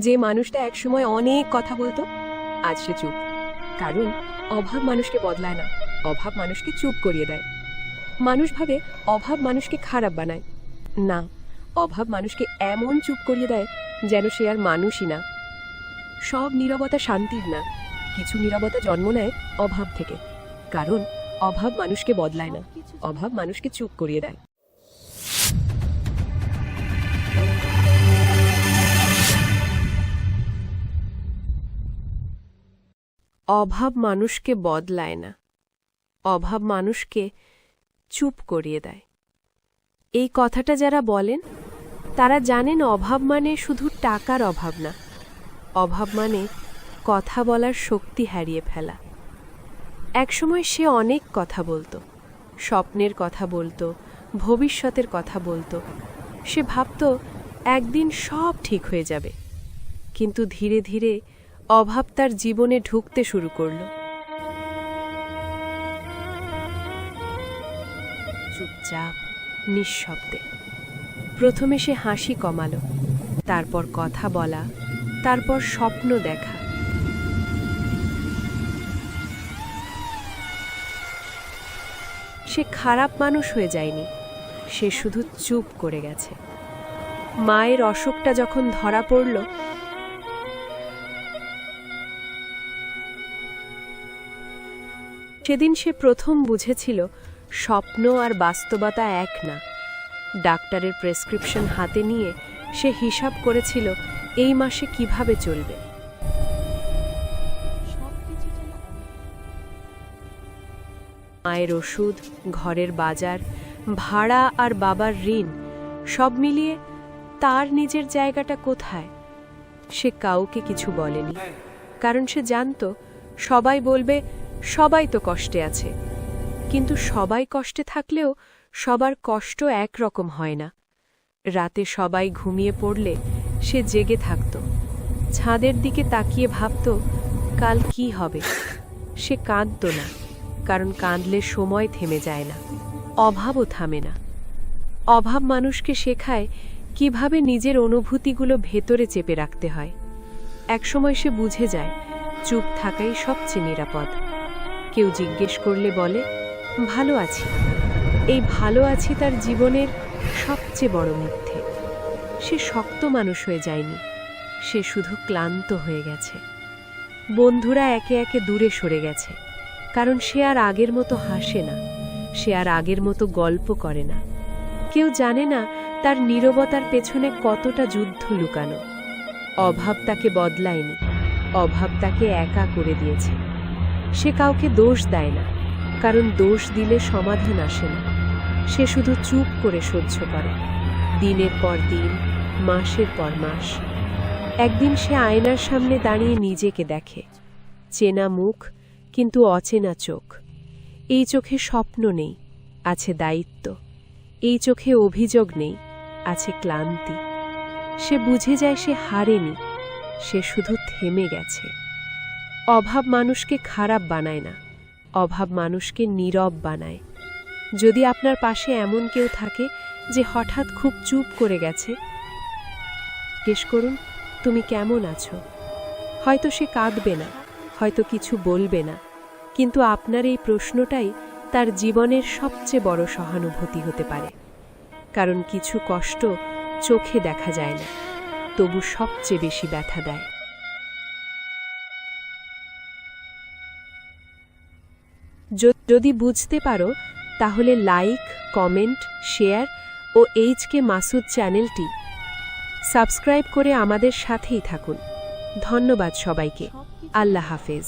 যে মানুষটা একসময় অনেক কথা বলতো আজ সে চুপ। কারণ অভাব মানুষকে বদলায় না, অভাব মানুষকে চুপ করিয়ে দেয়। মানুষ ভাবে অভাব মানুষকে খারাপ বানায়, না, অভাব মানুষকে এমন চুপ করিয়ে দেয় যেন সে আর মানুষই না। সব নীরবতা শান্তির না, কিছু নীরবতা জন্ম নেয় অভাব থেকে। কারণ অভাব মানুষকে বদলায় না, অভাব মানুষকে চুপ করিয়ে দেয়। অভাব মানুষকে বদলায় না, অভাব মানুষকে চুপ করিয়ে দেয়। এই কথাটা যারা বলেন তারা জানেন অভাব মানে শুধু টাকার অভাব না, অভাব মানে কথা বলার শক্তি হারিয়ে ফেলা। একসময় সে অনেক কথা বলতো, স্বপ্নের কথা বলতো, ভবিষ্যতের কথা বলতো। সে ভাবতো একদিন সব ঠিক হয়ে যাবে। কিন্তু ধীরে ধীরে অভাব তার জীবনে ঢুকতে শুরু করলো। চুপচাপ, নিঃশব্দে। প্রথমে সে হাসি কমালো, তারপর কথা বলা, তারপর স্বপ্ন দেখা। সে খারাপ মানুষ হয়ে যায়নি, সে শুধু চুপ করে গেছে। মায়ের অসুখটা যখন ধরা পড়ল, সেদিন সে প্রথম বুঝেছিল স্বপ্ন আর বাস্তবতা এক না। ডাক্তারের প্রেসক্রিপশন হাতে নিয়ে সে হিসাব করেছিল এই মাসে কিভাবে চলবে। মায়ের ওষুধ, ঘরের বাজার, ভাড়া আর বাবার ঋণ, সব মিলিয়ে তার নিজের জায়গাটা কোথায়? সে কাউকে কিছু বলেনি, কারণ সে জানত সবাই বলবে সবাই তো কষ্টে আছে। কিন্তু সবাই কষ্টে থাকলেও সবার কষ্ট একরকম হয় না। রাতে সবাই ঘুমিয়ে পড়লে সে জেগে থাকত, ছাদের দিকে তাকিয়ে ভাবত কাল কি হবে। সে কাঁদত না, কারণ কাঁদলে সময় থেমে যায় না, অভাবও থামে না। অভাব মানুষকে শেখায় কিভাবে নিজের অনুভূতিগুলো ভেতরে চেপে রাখতে হয়। একসময় সে বুঝে যায় চুপ থাকাই সবচেয়ে নিরাপদ। কেউ জিজ্ঞেস করলে বলে ভালো আছি। এই ভালো আছি তার জীবনের সবচেয়ে বড় মিথ্যে। সে শক্ত মানুষ হয়ে যায়নি, সে শুধু ক্লান্ত হয়ে গেছে। বন্ধুরা একে একে দূরে সরে গেছে, কারণ সে আর আগের মতো হাসে না, সে আর আগের মতো গল্প করে না। কেউ জানে না তার নীরবতার পেছনে কতটা যুদ্ধ লুকানো। অভাব তাকে বদলায়নি, অভাব তাকে একা করে দিয়েছে। সে কাউকে দোষ দেয় না, কারণ দোষ দিলে সমাধান আসে না। সে শুধু চুপ করে সহ্য করে, দিনের পর দিন, মাসের পর মাস। একদিন সে আয়নার সামনে দাঁড়িয়ে নিজেকে দেখে, চেনা মুখ কিন্তু অচেনা চোখ। এই চোখে স্বপ্ন নেই, আছে দায়িত্ব। এই চোখে অভিযোগ নেই, আছে ক্লান্তি। সে বুঝে যায় সে হারেনি, সে শুধু থেমে গেছে। অভাব মানুষকে খারাপ বানায় না, অভাব মানুষকে নীরব বানায়। যদি আপনার পাশে এমন কেউ থাকে যে হঠাৎ খুব চুপ করে গেছে, জিজ্ঞেস করুন তুমি কেমন আছো। হয়তো সে কাঁদবে না, হয়তো কিছু বলবে না, কিন্তু আপনার এই প্রশ্নটাই তার জীবনের সবচেয়ে বড় সহানুভূতি হতে পারে। কারণ কিছু কষ্ট চোখে দেখা যায় না, তবু সবচেয়ে বেশি ব্যথা দেয়। যদি বুঝতে পারো তাহলে লাইক, কমেন্ট, শেয়ার ও এইচকে মাসুদ চ্যানেলটি সাবস্ক্রাইব করে আমাদের সাথেই থাকুন। ধন্যবাদ সবাইকে। আল্লাহ হাফেজ।